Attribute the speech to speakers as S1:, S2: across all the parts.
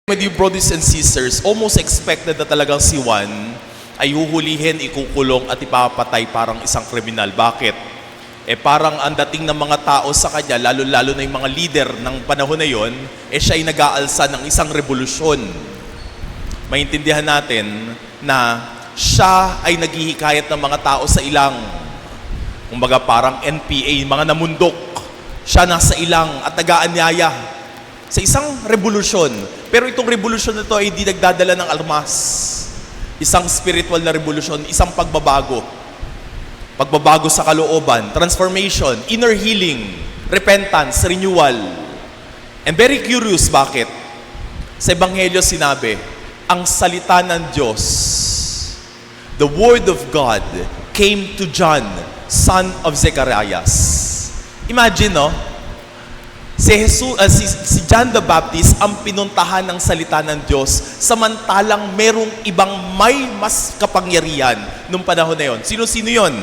S1: My dear brothers and sisters, almost expected na talagang si Juan ay huhulihin, ikukulong at ipapatay parang isang kriminal. Bakit? Parang ang dating ng mga tao sa kanya, lalo-lalo na yung mga leader ng panahon na yon, siya ay nag-aalsa ng isang revolusyon. Maintindihan natin na siya ay naghihikayat ng mga tao sa ilang. Kumbaga parang NPA, mga namundok. Siya nasa ilang at nag-aanyaya sa isang revolusyon. Pero itong revolusyon na ito ay hindi nagdadala ng armas. Isang spiritual na revolusyon, isang pagbabago. Pagbabago sa kalooban, transformation, inner healing, repentance, renewal. And very curious, bakit? Sa Ebanghelyo sinabi, ang salita ng Diyos, the Word of God, came to John, son of Zecharias. Imagine, no? Si John the Baptist ang pinuntahan ng salita ng Diyos, samantalang merong ibang may mas kapangyarihan nung panahon na yon. Sino-sino yon?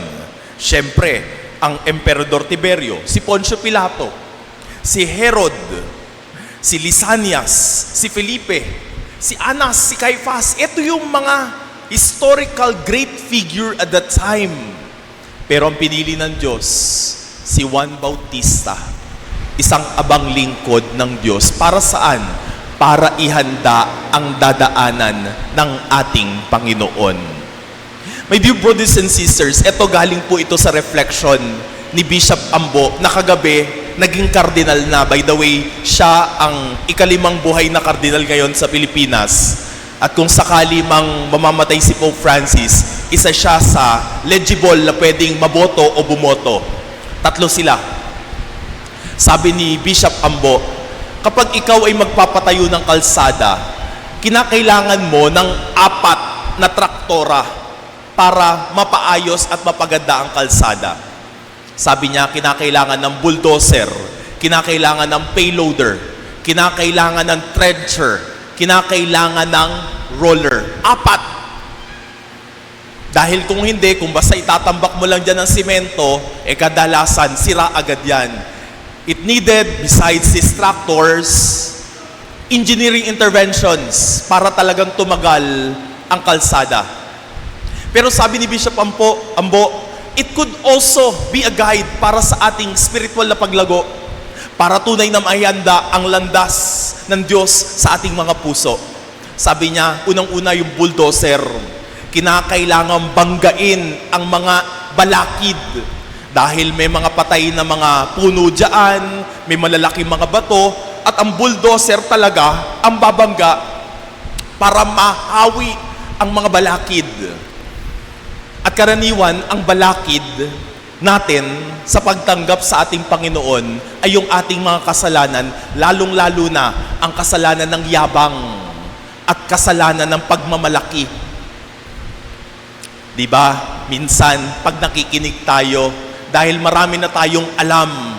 S1: Siyempre, ang Emperador Tiberio, si Poncio Pilato, si Herod, si Lisanias, si Felipe, si Anas, si Caiphas. Ito yung mga historical great figure at that time. Pero ang pinili ng Diyos, si Juan Bautista, isang abang lingkod ng Diyos. Para saan? Para ihanda ang dadaanan ng ating Panginoon. My dear brothers and sisters, eto galing po ito sa reflection ni Bishop Ambo na kagabi naging kardinal na. By the way, siya ang ikalimang buhay na kardinal ngayon sa Pilipinas. At kung sakali mang mamamatay si Pope Francis, isa siya sa legible na pwedeng maboto o bumoto. Tatlo sila. Sabi ni Bishop Ambo, kapag ikaw ay magpapatayo ng kalsada, kinakailangan mo ng 4 na traktora para mapaayos at mapaganda ang kalsada. Sabi niya, kinakailangan ng bulldozer, kinakailangan ng payloader, kinakailangan ng trencher, kinakailangan ng roller. 4. Dahil kung hindi, kung basta itatambak mo lang dyan ng simento, kadalasan, sira agad yan. It needed, besides these tractors, engineering interventions para talagang tumagal ang kalsada. Pero sabi ni Bishop Ambo, it could also be a guide para sa ating spiritual na paglago, para tunay na maihanda ang landas ng Diyos sa ating mga puso. Sabi niya, unang-una yung bulldozer, kinakailangan banggain ang mga balakid. Dahil may mga patay na mga puno dyan, may malalaking mga bato, at ang bulldozer talaga ang babangga para mahawi ang mga balakid. At karaniwan, ang balakid natin sa pagtanggap sa ating Panginoon ay yung ating mga kasalanan, lalong-lalo na ang kasalanan ng yabang at kasalanan ng pagmamalaki. Diba? Minsan, pag nakikinig tayo, dahil marami na tayong alam,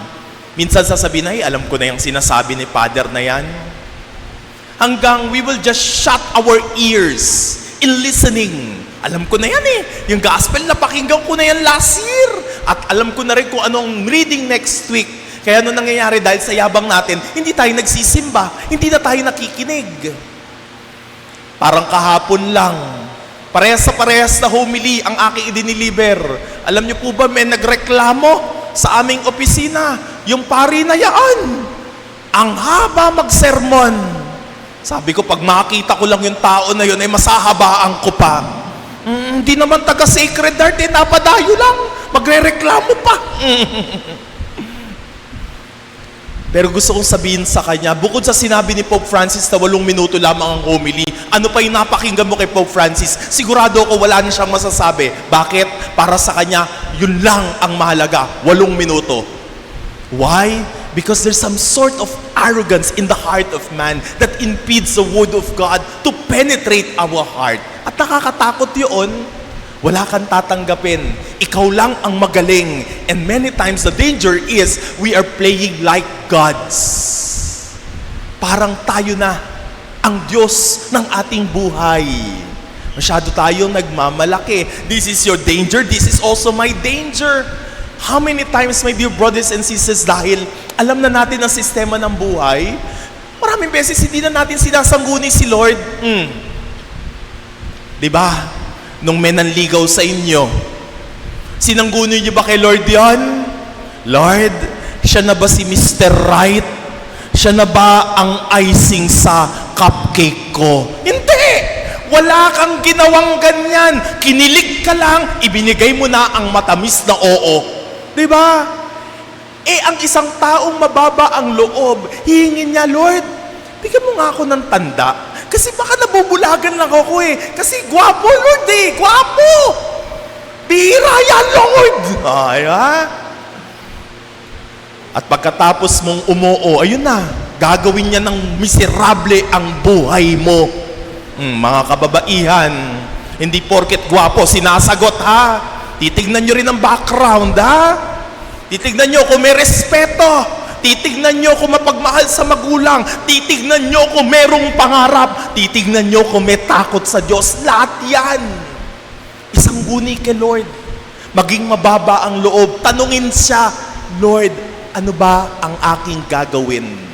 S1: minsan sasabihin, ay, alam ko na yung sinasabi ni Father na yan. Hanggang we will just shut our ears in listening. Alam ko na yan Yung gospel, napakinggan ko na yan last year. At alam ko na rin kung anong reading next week. Kaya ano nangyayari dahil sa yabang natin, hindi tayo nagsisimba, hindi na tayo nakikinig. Parang kahapon lang, parehas na homily ang aking idiniliber. Alam niyo po ba, may nagreklamo sa aming opisina, yung pari na yaan. Ang haba magsermon. Sabi ko, pag makita ko lang yung tao na yun, ay masahabaan ko pa. Hindi naman taga-sacred heart, napadayo lang. Magre-reklamo pa. Pero gusto kong sabihin sa kanya, bukod sa sinabi ni Pope Francis na 8 minuto lamang ang homily, ano pa yung napakinggan mo kay Pope Francis? Sigurado ako wala na siyang masasabi. Bakit? Para sa kanya, yun lang ang mahalaga, 8 minuto. Why? Because there's some sort of arrogance in the heart of man that impedes the Word of God to penetrate our heart. At nakakatakot yun. Wala kang tatanggapin. Ikaw lang ang magaling. And many times the danger is we are playing like gods. Parang tayo na ang Diyos ng ating buhay. Masyado tayong nagmamalaki. This is your danger. This is also my danger. How many times, my dear brothers and sisters, dahil alam na natin ang sistema ng buhay, Maraming beses hindi na natin sinasangguni si Lord. Diba? Nung may nanligaw sa inyo, sinangguni niyo ba kay Lord yan? Lord, siya na ba si Mr. Right? Siya na ba ang icing sa cupcake ko? Hindi! Wala kang ginawang ganyan. Kinilig ka lang, ibinigay mo na ang matamis na oo. Diba? Ang isang taong mababa ang loob, hihingin niya, Lord, bigyan mo nga ako ng tanda. Kasi baka nabubulagan lang ako Kasi gwapo, Lord gwapo! Bihira yan, Lord! At pagkatapos mong umuo, ayun na, gagawin niya ng miserable ang buhay mo. Mga kababaihan, hindi porket gwapo, sinasagot ha. Titignan nyo rin ang background ha. Titignan nyo kung may respeto. Titignan nyo kung mapagmahal sa magulang. Titignan nyo kung merong pangarap. Titignan nyo kung may takot sa Diyos. Lahat yan. Isang guni kay Lord. Maging mababa ang loob. Tanungin siya, Lord, ano ba ang aking gagawin?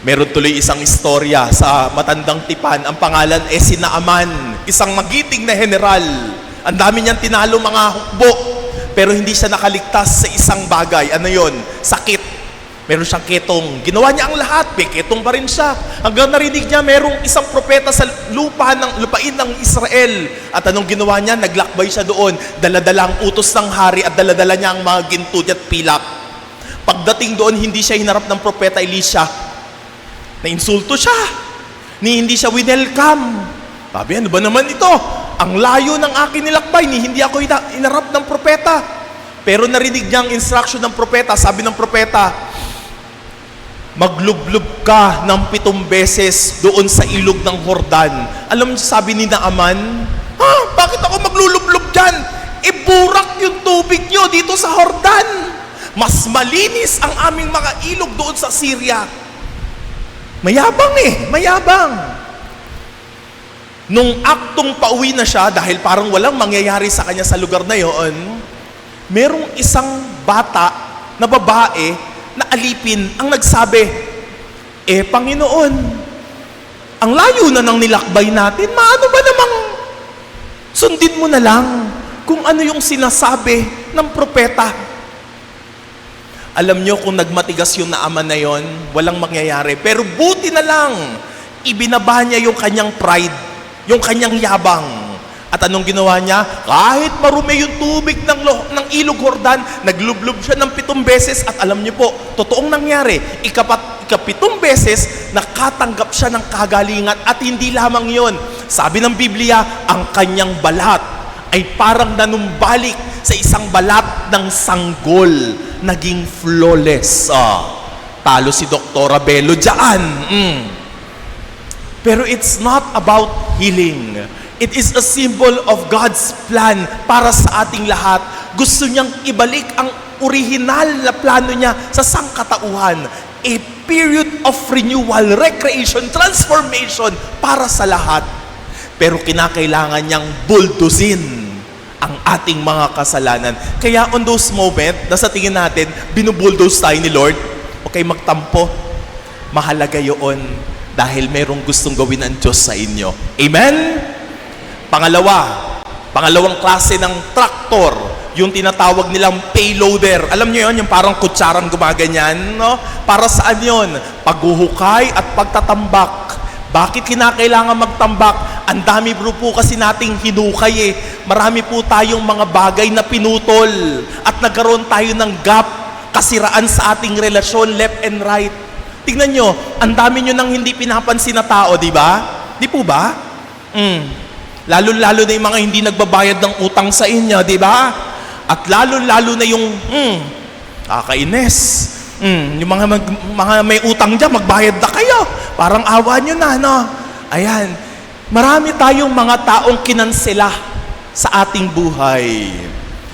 S1: Meron tuloy isang istorya sa Matandang Tipan. Ang pangalan si Naaman. Isang magiting na general. Ang dami niyang tinalo mga hukbo. Pero hindi siya nakaligtas sa isang bagay. Ano yon? Sakit. Meron siyang ketong. Ginawa niya ang lahat. Ketong pa rin siya. Hanggang narinig niya, merong isang propeta sa lupain ng Israel. At anong ginawa niya? Naglakbay siya doon. Daladala ang utos ng hari at daladala niya ang mga ginto at pilak. Pagdating doon, hindi siya hinarap ng propeta Elisha. Nainsulto siya. Hindi siya winelcome. Sabi, ano ba naman ito? Ang layo ng akin nilakbay, hindi ako inarap ng propeta. Pero narinig niya ang instruction ng propeta. Sabi ng propeta, maglublob ka ng 7 beses doon sa ilog ng Jordan. Alam niyo, sabi ni Naaman, bakit ako maglulublob dyan? Burak yung tubig niyo dito sa Jordan. Mas malinis ang aming mga ilog doon sa Syria. Mayabang mayabang. Nung aktong pauwi na siya, dahil parang walang mangyayari sa kanya sa lugar na yon, merong isang bata na babae na alipin ang nagsabi, Panginoon, ang layo na ng nilakbay natin, maano ba namang sundin mo na lang kung ano yung sinasabi ng propeta? Alam nyo, kung nagmatigas yung Naaman na yon, walang mangyayari. Pero buti na lang, ibinaba niya yung kanyang pride, yung kanyang yabang. At anong ginawa niya? Kahit marumi yung tubig ng ilog Jordan, naglublob siya ng 7 beses. At alam niyo po, totoong nangyari, ika-7 beses, nakatanggap siya ng kagalingan. At hindi lamang yon. Sabi ng Biblia, ang kanyang balat ay parang nanumbalik sa isang balat ng sanggol. Naging flawless. Talo si Dr. Bello dyan. Pero it's not about healing. It is a symbol of God's plan para sa ating lahat. Gusto niyang ibalik ang original na plano niya sa sangkatauhan. A period of renewal, recreation, transformation para sa lahat. Pero kinakailangan niyang buldozin ang ating mga kasalanan. Kaya on those moments, nasa tingin natin, binubulldoze tayo ni Lord. Okay, magtampo. Mahalaga yun. Dahil mayroong gustong gawin ng Diyos sa inyo. Amen? Pangalawang klase ng traktor, yung tinatawag nilang payloader. Alam niyo yun, yung parang kutsarang gumaganyan, no? Para saan yun? Paghuhukay at pagtatambak. Bakit kinakailangan magtambak? Ang dami po kasi nating hinukay Marami po tayong mga bagay na pinutol at nagkaroon tayo ng gap, kasiraan sa ating relasyon, left and right. Tingnan nyo, ang dami nyo nang hindi pinapansin na tao, di ba? Di po ba? Lalo-lalo na yung mga hindi nagbabayad ng utang sa inyo, di ba? At lalo-lalo na yung, kakainis. Yung mga may utang dyan, magbayad na kayo. Parang awa nyo na, no? Ayan. Marami tayong mga taong kinansela sa ating buhay.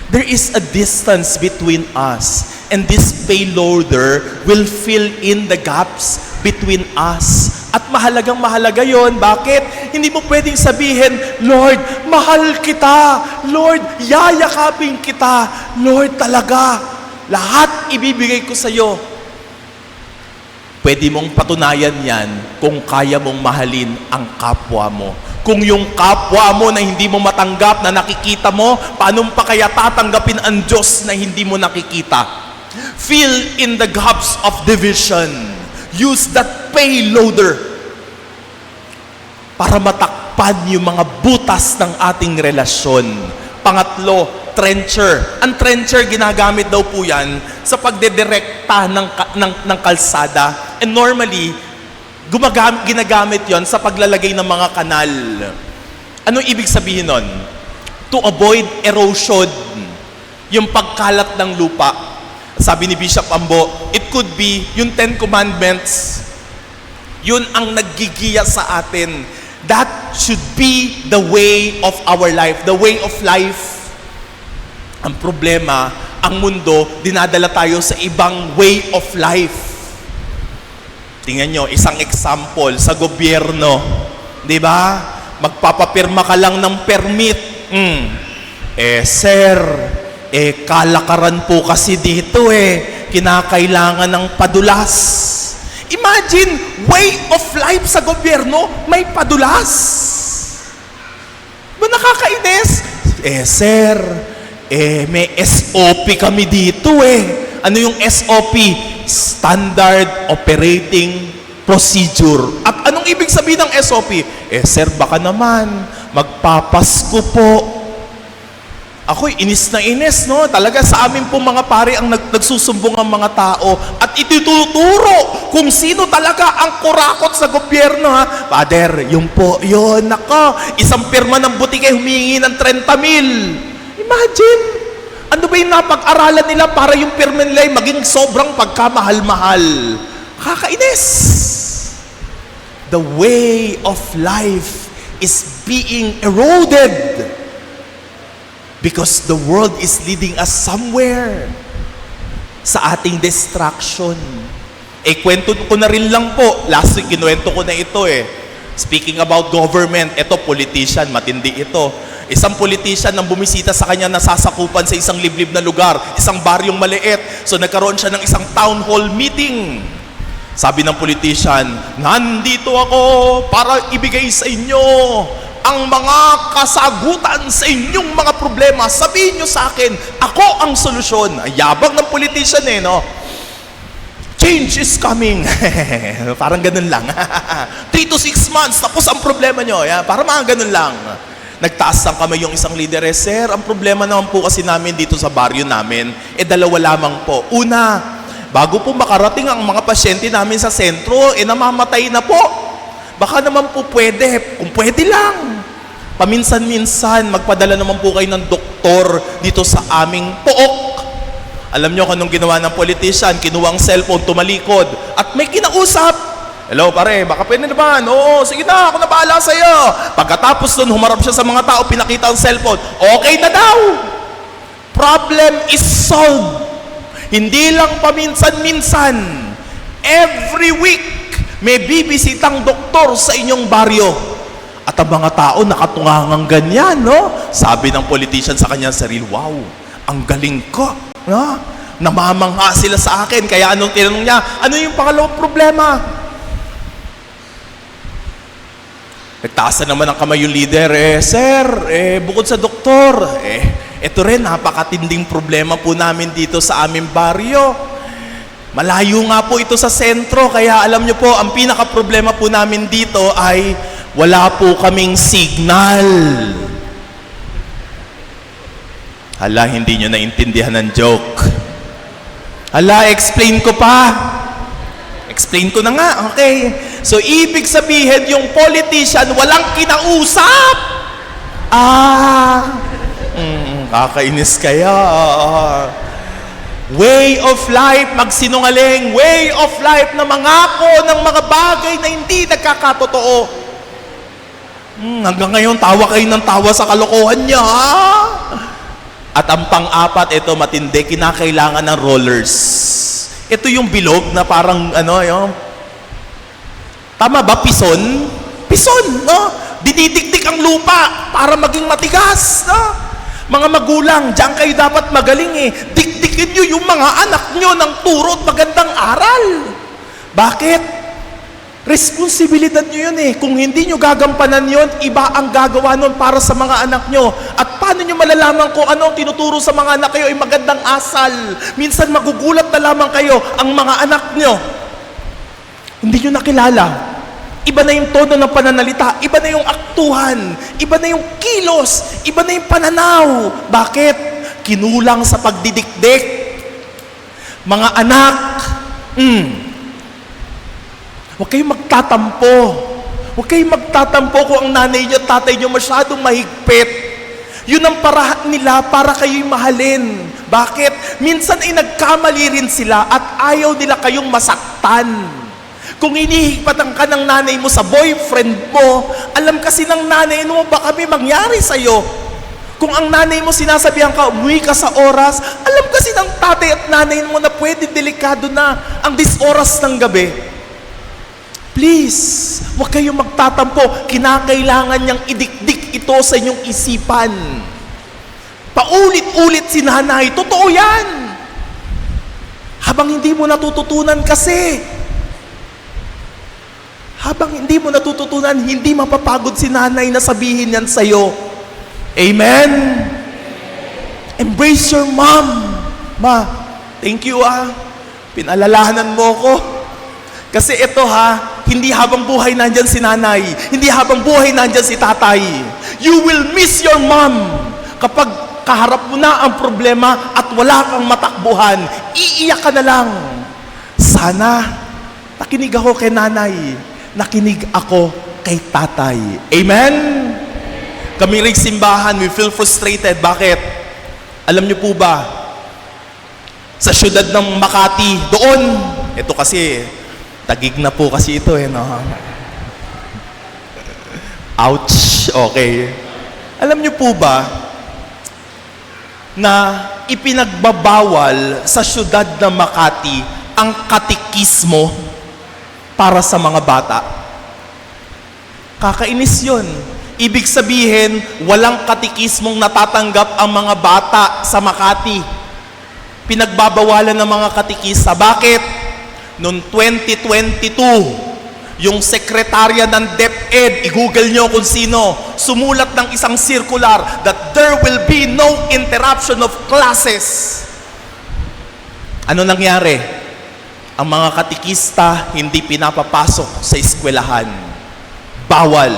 S1: There is a distance between us, and this payloader will fill in the gaps between us. At mahalagang mahalaga yon. Bakit? Hindi mo pwedeng sabihin, Lord, mahal kita. Lord, yayakapin kita. Lord, talaga, lahat ibibigay ko sa iyo. Pwede mong patunayan yan kung kaya mong mahalin ang kapwa mo. Kung yung kapwa mo na hindi mo matanggap, na nakikita mo, paano pa kaya tatanggapin ang Diyos na hindi mo nakikita? Fill in the gaps of division. Use that payloader para matakpan yung mga butas ng ating relasyon. Pangatlo, trencher. Ang trencher, ginagamit daw po yan sa pagdedirekta ng kalsada. And normally, ginagamit yon sa paglalagay ng mga kanal. Anong ibig sabihin nun? To avoid erosion. Yung pagkalat ng lupa. Sabi ni Bishop Ambo, it could be yung 10 Commandments. Yun ang naggigiya sa atin. That should be the way of our life. The way of life. Ang problema, ang mundo, dinadala tayo sa ibang way of life. Tingnan nyo, isang example sa gobyerno. Di ba? Magpapapirma ka lang ng permit. Sir, kalakaran po kasi dito kinakailangan ng padulas. Imagine, way of life sa gobyerno, may padulas. Ba nakakainis? Sir, may SOP kami dito Ano yung SOP? Standard Operating Procedure. At anong ibig sabihin ng SOP? Sir, baka naman, magpapasko po. Ako'y inis na inis, no? Talaga sa amin po mga pare ang nagsusumbong ang mga tao at ituturo kung sino talaga ang kurakot sa gobyerno, ha? Father, yun po, yun, nako, isang pirma ng butike humingi ng 30,000. Imagine, ano ba yung napag-aralan nila para yung pirma nila ay maging sobrang pagkamahal-mahal? Kakainis! The way of life is being eroded. Because the world is leading us somewhere sa ating distraction. Kwento ko na rin lang po. Last week, kinuwento ko na ito Speaking about government, ito, politician, matindi ito. Isang politician nang bumisita sa kanya, nasasakupan sa isang liblib na lugar, isang baryong maliit. So nagkaroon siya ng isang town hall meeting. Sabi ng politician, nandito ako para ibigay sa inyo ang mga kasagutan sa inyong mga problema. Sabihin nyo sa akin, ako ang solusyon. Ay, yabang ng politician no? Change is coming. Parang ganun lang. 3 to 6 months, tapos ang problema nyo. Parang mga ganun lang. Nagtaas ng kamay yung isang leader, Sir, ang problema naman po kasi namin dito sa baryo namin, dalawa lamang po. Una, bago po makarating ang mga pasyente namin sa sentro, namamatay na po. Baka naman po pwede, kung pwede lang. Paminsan-minsan, magpadala naman po kayo ng doktor dito sa aming pook. Alam nyo kung anong ginawa ng politician? Kinuha ang cellphone, tumalikod, at may kinausap. Hello pare, baka pwede naman. Oo, sige na, ako na bahala sa'yo. Pagkatapos nun, humarap siya sa mga tao, pinakita ang cellphone. Okay na daw. Problem is solved. Hindi lang paminsan-minsan. Every week, may bibisitang doktor sa inyong baryo. At ang mga tao nakatungangang ganyan, no? Sabi ng politician sa kanyang sarili, wow, ang galing ko. No? Namamangha sila sa akin. Kaya anong tinanong niya? Ano yung pangalawang problema? Nagtaas na naman ang kamay yung leader. Sir, bukod sa doktor, ito rin, napakatinding problema po namin dito sa aming baryo. Malayo nga po ito sa sentro, kaya alam nyo po, ang pinaka-problema po namin dito ay wala po kaming signal. Hala, hindi nyo naintindihan ng joke. Hala, explain ko pa. Explain ko na nga, okay. So, ibig sabihin, yung politician, walang kinausap. Kakainis kaya. Way of life, magsinungaling. Way of life na mangako ng mga bagay na hindi nagkakatotoo. Hanggang ngayon, tawa kayo ng tawa sa kalokohan niya. At ang pang-apat, ito matindi, kinakailangan ng rollers. Ito yung bilog na parang, tama ba, pison? Pison, no? Dinidikdik ang lupa para maging matigas, no? Mga magulang, diyan kayo dapat magaling Dikdikin nyo yung mga anak nyo ng turo at magandang aral. Bakit? Responsibilidad nyo yun eh. Kung hindi nyo gagampanan yun, iba ang gagawa nun para sa mga anak nyo. At paano nyo malalaman kung ano ang tinuturo sa mga anak kayo ay magandang asal? Minsan magugulat na lamang kayo ang mga anak nyo. Hindi nyo nakilala. Iba na yung tono ng pananalita, iba na yung aktuhan, iba na yung kilos, iba na yung pananaw. Bakit? Kinulang sa pagdidikdik. Mga anak, huwag kayong magtatampo. Huwag kayong magtatampo kung ang nanay nyo at tatay nyo masyadong mahigpit. Yun ang paraan nila para kayo'y mahalin. Bakit? Minsan ay nagkamali rin sila at ayaw nila kayong masaktan. Kung inihigpatan ka ng nanay mo sa boyfriend mo, alam kasi ng nanay mo baka may mangyari sa'yo. Kung ang nanay mo sinasabihan ka, umuwi ka sa oras, alam kasi ng tatay at nanay mo na pwede delikado na ang oras ng gabi. Please, huwag kayong magtatampo. Kinakailangan niyang idikdik ito sa inyong isipan. Paulit-ulit si nanay. Totoo yan. Habang hindi mo natututunan kasi. Habang hindi mo natututunan, hindi mapapagod si nanay na sabihin yan sa'yo. Amen? Embrace your mom. Ma, thank you Pinalalahanan mo ko. Kasi ito hindi habang buhay nandyan si nanay, hindi habang buhay nandyan si tatay. You will miss your mom kapag kaharap mo na ang problema at wala kang matakbuhan. Iiyak ka na lang. Sana nakinig ako kay nanay, nakinig ako kay tatay. Amen? Kami rin simbahan, we feel frustrated. Bakit? Alam niyo po ba, sa syudad ng Makati, doon, ito kasi, tagig na po kasi ito no? Ouch! Okay. Alam niyo po ba na ipinagbabawal sa syudad ng Makati ang katikismo para sa mga bata? Kakainis yun. Ibig sabihin, walang katikismong natatanggap ang mga bata sa Makati. Pinagbabawalan ng mga katikista. Bakit? Noong 2022, yung sekretarya ng DepEd, i-google nyo kung sino, sumulat ng isang circular that there will be no interruption of classes. Ano nangyari? Ang mga katikista hindi pinapapasok sa eskwelahan. Bawal.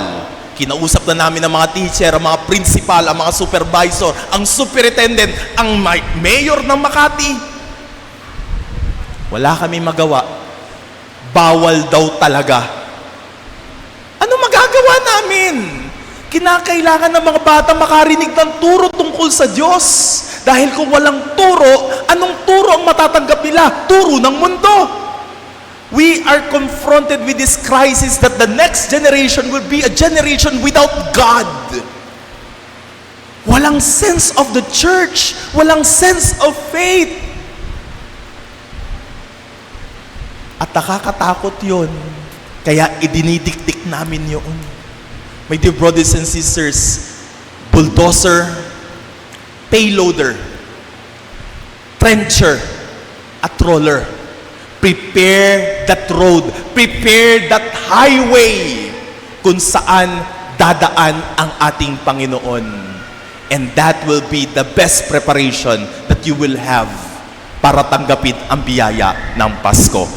S1: Kinausap na namin ang mga teacher, ang mga principal, ang mga supervisor, ang superintendent, ang mayor ng Makati. Wala kami magawa. Bawal daw talaga. Ano magagawa namin? Kinakailangan ng mga bata makarinig ng turo tungkol sa Diyos. Dahil kung walang turo, anong turo ang matatanggap nila? Turo ng mundo. We are confronted with this crisis that the next generation will be a generation without God. Walang sense of the church. Walang sense of faith. At nakakatakot yun. Kaya idinidikdik namin yun. My dear brothers and sisters, bulldozer, payloader, trencher, at roller. Prepare that road. Prepare that highway kung saan dadaan ang ating Panginoon. And that will be the best preparation that you will have para tanggapin ang biyaya ng Pasko.